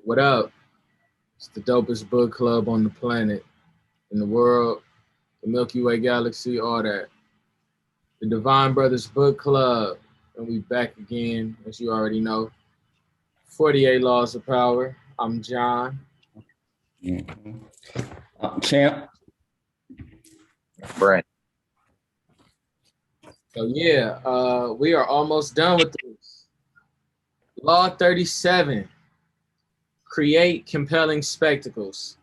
What up? It's the dopest book club on the planet, in the world, the Milky Way galaxy, all that. The Divine Brothers Book Club. And we back again, as you already know. 48 Laws of Power. I'm John. Champ. Branden. So we are almost done with this. Law 37. Create compelling spectacles.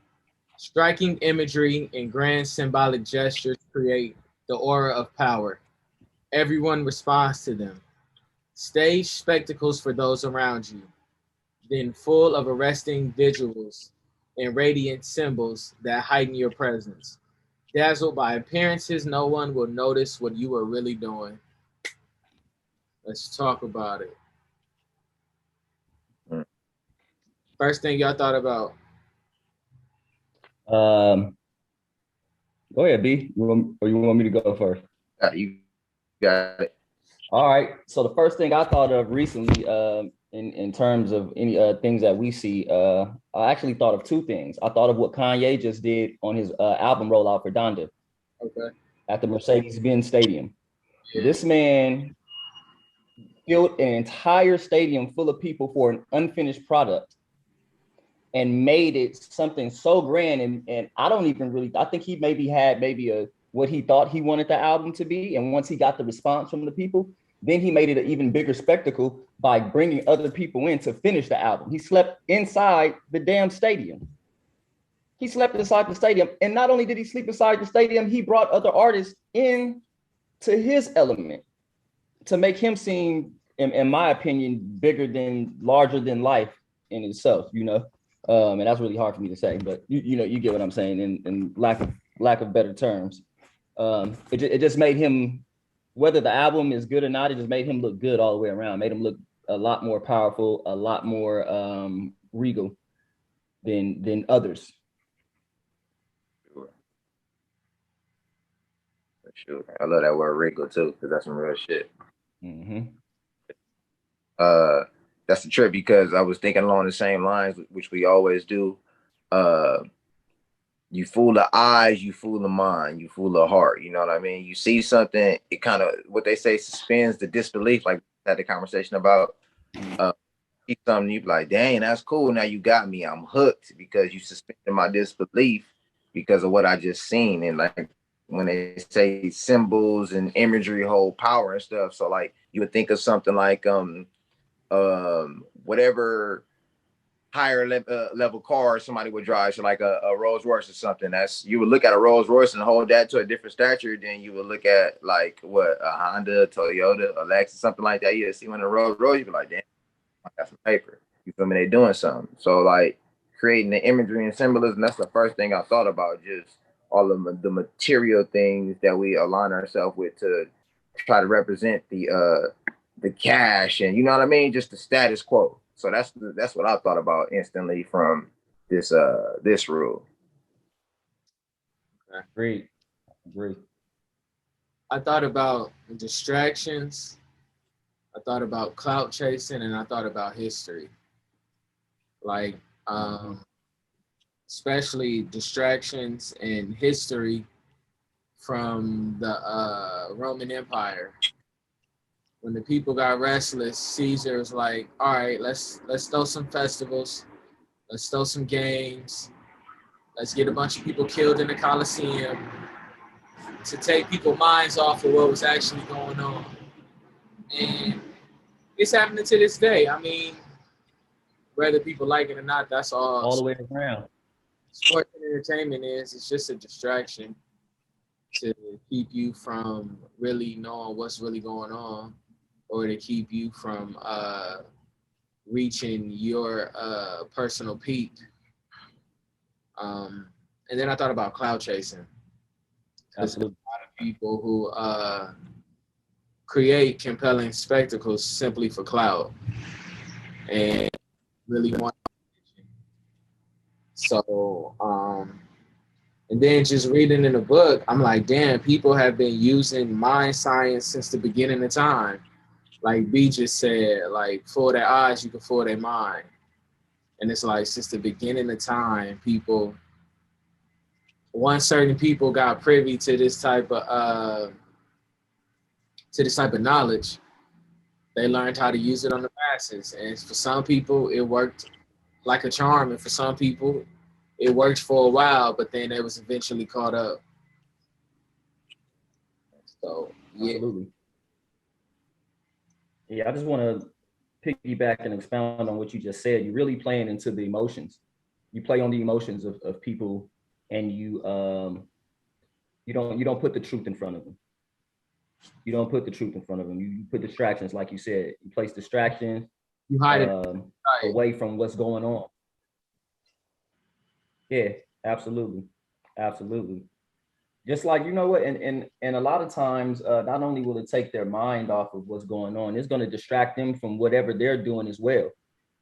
Striking imagery and grand symbolic gestures create the aura of power. Everyone responds to them. Stage spectacles for those around you, then full of arresting visuals and radiant symbols that heighten your presence. Dazzled by appearances, no one will notice what you are really doing. Let's talk about it. First thing y'all thought about? Go ahead, B. You want me to go first? You got it. All right. So the first thing I thought of recently, in terms of any things that we see, I actually thought of two things. I thought of what Kanye just did on his album rollout for Donda. Okay. At the Mercedes-Benz Stadium. This man filled an entire stadium full of people for an unfinished product and made it something so grand. And I don't even really, I think he maybe had what he thought he wanted the album to be. And once he got the response from the people, then he made it an even bigger spectacle by bringing other people in to finish the album. He slept inside the damn stadium. He slept inside the stadium. And not only did he sleep inside the stadium, he brought other artists in to his element to make him seem, in my opinion, larger than life in itself, you know? And that's really hard for me to say, but you get what I'm saying in lack of better terms. It just made him, whether the album is good or not, it just made him look good all the way around, made him look a lot more powerful, a lot more regal than others. Sure. I love that word regal too, because that's some real shit. Mm-hmm. That's the trip, because I was thinking along the same lines, which we always do. You fool the eyes, you fool the mind, you fool the heart. You know what I mean? You see something, it kind of, what they say, suspends the disbelief, like we had the conversation about. See something, you be like, dang, that's cool. Now you got me. I'm hooked, because you suspended my disbelief because of what I just seen. And like, when they say symbols and imagery hold power and stuff, so like you would think of something like whatever higher level car somebody would drive, so like a Rolls Royce or something. That's, you would look at a Rolls Royce and hold that to a different stature than you would look at like what, a Honda, Toyota, a Lexus, something like that. You see one of the Rolls Royce, you be like, damn, I got some paper. You feel me? They doing something. So like creating the imagery and symbolism, that's the first thing I thought about, just all of the material things that we align ourselves with to try to represent the cash, and you know what I mean, just the status quo. So that's what I thought about instantly from this rule. Agree. I thought about distractions. I thought about clout chasing, and I thought about history. Like, especially distractions and history from the Roman Empire. When the people got restless, Caesar was like, all right, let's throw some festivals, let's throw some games, let's get a bunch of people killed in the Colosseum to take people's minds off of what was actually going on. And it's happening to this day. I mean, whether people like it or not, that's all the way around. Sports and entertainment is. It's just a distraction to keep you from really knowing what's really going on, or to keep you from reaching your personal peak. And then I thought about cloud chasing. There's a lot of people who create compelling spectacles simply for clout and really want attention. So, and then just reading in the book, I'm like, damn, people have been using mind science since the beginning of time. like B just said, like fool their eyes, you can fool their mind. And it's like since the beginning of time, certain people got privy to this type of knowledge. They learned how to use it on the masses. And for some people, it worked like a charm. And for some people, it worked for a while, but then it was eventually caught up. So, yeah. Absolutely. Yeah, I just want to piggyback and expound on what you just said. You're really playing into the emotions. You play on the emotions of people, and you don't put the truth in front of them. You don't put the truth in front of them. You put distractions, like you said. You place distractions You hide it away from what's going on. Yeah, absolutely, absolutely. Just like, you know what, and a lot of times, not only will it take their mind off of what's going on, it's going to distract them from whatever they're doing as well,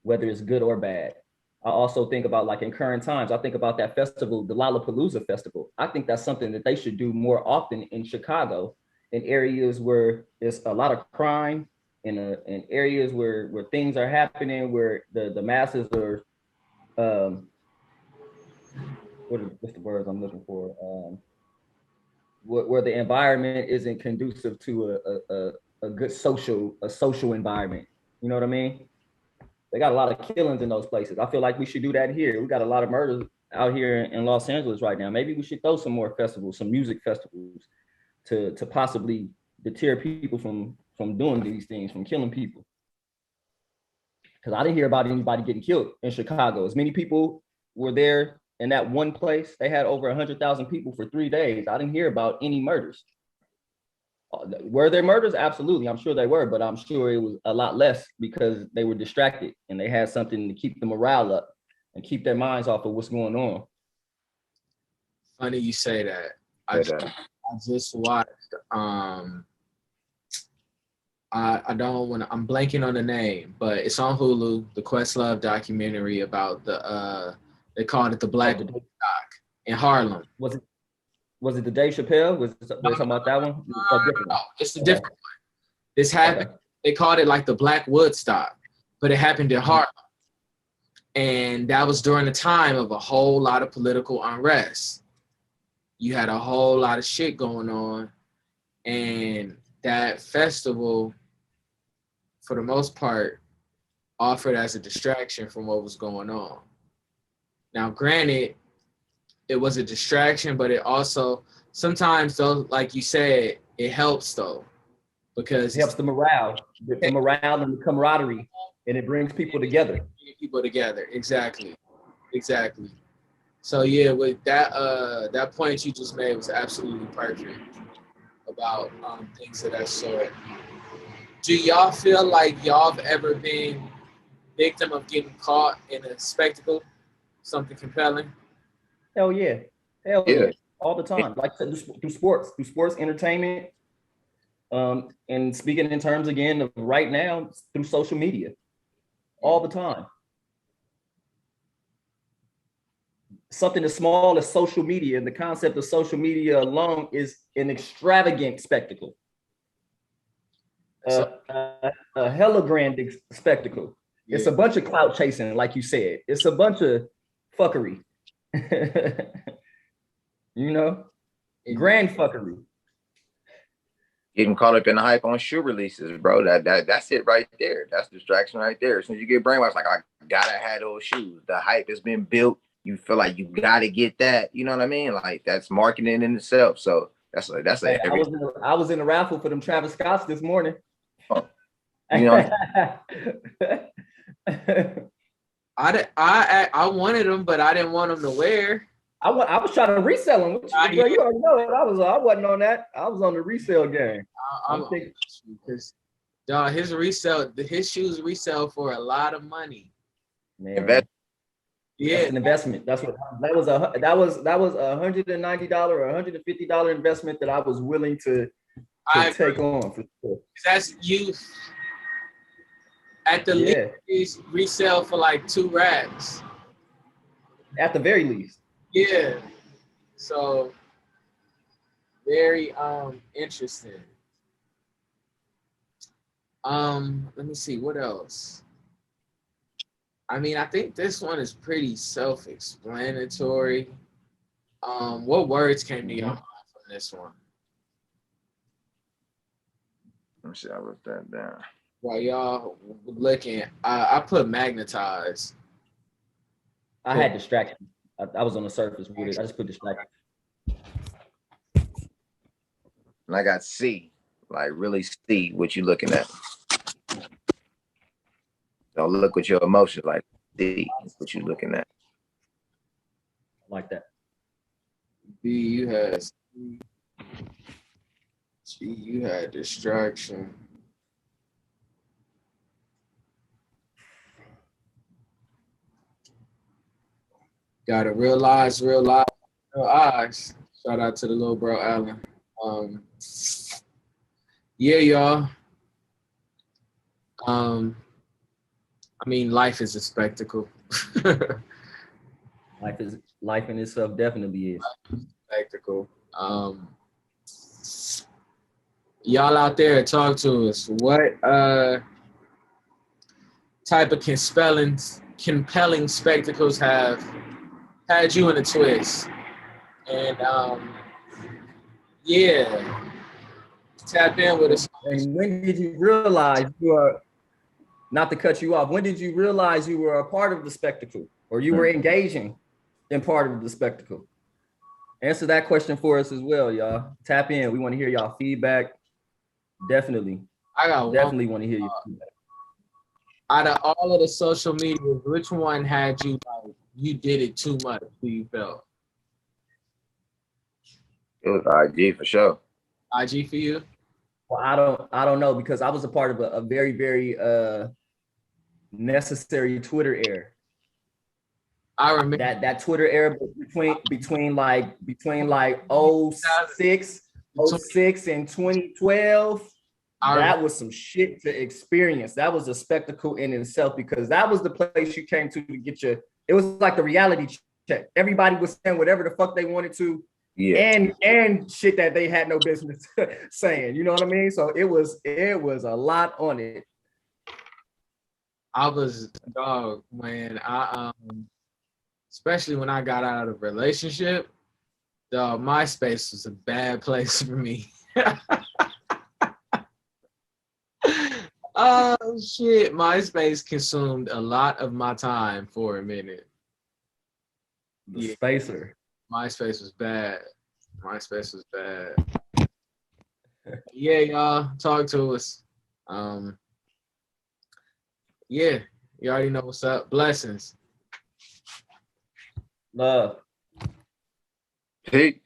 whether it's good or bad. I also think about, like, in current times, I think about that festival, the Lollapalooza festival. I think that's something that they should do more often in Chicago, in areas where there's a lot of crime, in areas where things are happening, where the masses are, what's the words I'm looking for? Where the environment isn't conducive to a good social environment. You know what I mean? They got a lot of killings in those places. I feel like we should do that here. We got a lot of murders out here in Los Angeles right now. Maybe we should throw some more festivals, some music festivals, to possibly deter people from doing these things, from killing people. Because I didn't hear about anybody getting killed in Chicago. As many people were there in that one place. They had over 100,000 people for 3 days. I didn't hear about any murders. Were there murders? Absolutely. I'm sure they were, but I'm sure it was a lot less because they were distracted and they had something to keep the morale up and keep their minds off of what's going on. Funny you say that. I just watched I don't want to, I'm blanking on the name, but it's on Hulu, the Questlove documentary about they called it the Black Doc in Harlem. Was it the Dave Chappelle? Was they talking about that one? No, it's a different one. This happened, they called it like the Black Woodstock, but it happened in Harlem. And that was during the time of a whole lot of political unrest. You had a whole lot of shit going on, and that festival, for the most part, offered as a distraction from what was going on. Now, granted, it was a distraction, but it also, sometimes though, like you said, it helps though, because it helps the morale and the camaraderie, and it brings people together. Exactly. So yeah, with that that point you just made was absolutely perfect about things of that sort. Do y'all feel like y'all have ever been victim of getting caught in a spectacle, something compelling? Hell yeah. All the time. Like I said, through sports entertainment. And speaking in terms again of right now, through social media, all the time. Something as small as social media, and the concept of social media alone is an extravagant spectacle. A hella grand spectacle. Yeah. It's a bunch of clout chasing, like you said. It's a bunch of fuckery. You know, grand fuckery. Getting caught up in the hype on shoe releases, bro. That's it right there. That's distraction right there. As soon as you get brainwashed, like, I gotta have those shoes. The hype has been built. You feel like you gotta get that. You know what I mean? Like, that's marketing in itself. So that's hey, I was in the raffle for them Travis Scotts this morning. Oh, you know. I wanted them, but I didn't want them to wear. I was trying to resell them. Bro, you already know it. I wasn't on that. I was on the resale game. I'm thinking because his shoes resell for a lot of money. Man. Yeah, that's an investment. That was $190 or $150 investment that I was willing to take on for sure. That's you at the least resell for like 2 racks. At the very least. Yeah. So very interesting. Let me see what else. I mean, I think this one is pretty self-explanatory. What words came to your mind from this one? Let me see. I wrote that down. While y'all looking, I put magnetize. I had distraction. I was on the surface with it. I just put distraction. And I got C, like really see what you're looking at. Don't look with your emotions, like see what you're looking at. Like that. B, you had C. G, you had distraction. Gotta realize real eyes. Shout out to the little bro Allen. Yeah, y'all. I mean, life is a spectacle. Life in itself definitely is. Spectacle. Y'all out there, talk to us. What type of compelling spectacles have had you in a twist? And yeah, tap in with us. And when did you realize you are, not to cut you off, when did you realize you were a part of the spectacle or you were engaging in part of the spectacle? Answer that question for us as well, y'all. Tap in. We want to hear y'all feedback. Definitely. I got definitely want to hear your feedback. Out of all of the social media, which one had you like you did it too much? Who you felt? It was IG for sure. IG for you? Well, I don't know, because I was a part of a very, very necessary Twitter era. I remember that Twitter era between like 06 and 2012. That was some shit to experience. That was a spectacle in itself, because that was the place you came to get your, it was like the reality check. Everybody was saying whatever the fuck they wanted to, and shit that they had no business saying. You know what I mean? So it was a lot on it. I was dog, man. I especially when I got out of a relationship, dog, MySpace was a bad place for me. Oh shit, MySpace consumed a lot of my time for a minute. The spacer. MySpace was bad. MySpace was bad. Yeah, y'all, talk to us. Yeah, you already know what's up. Blessings. Love. Hey.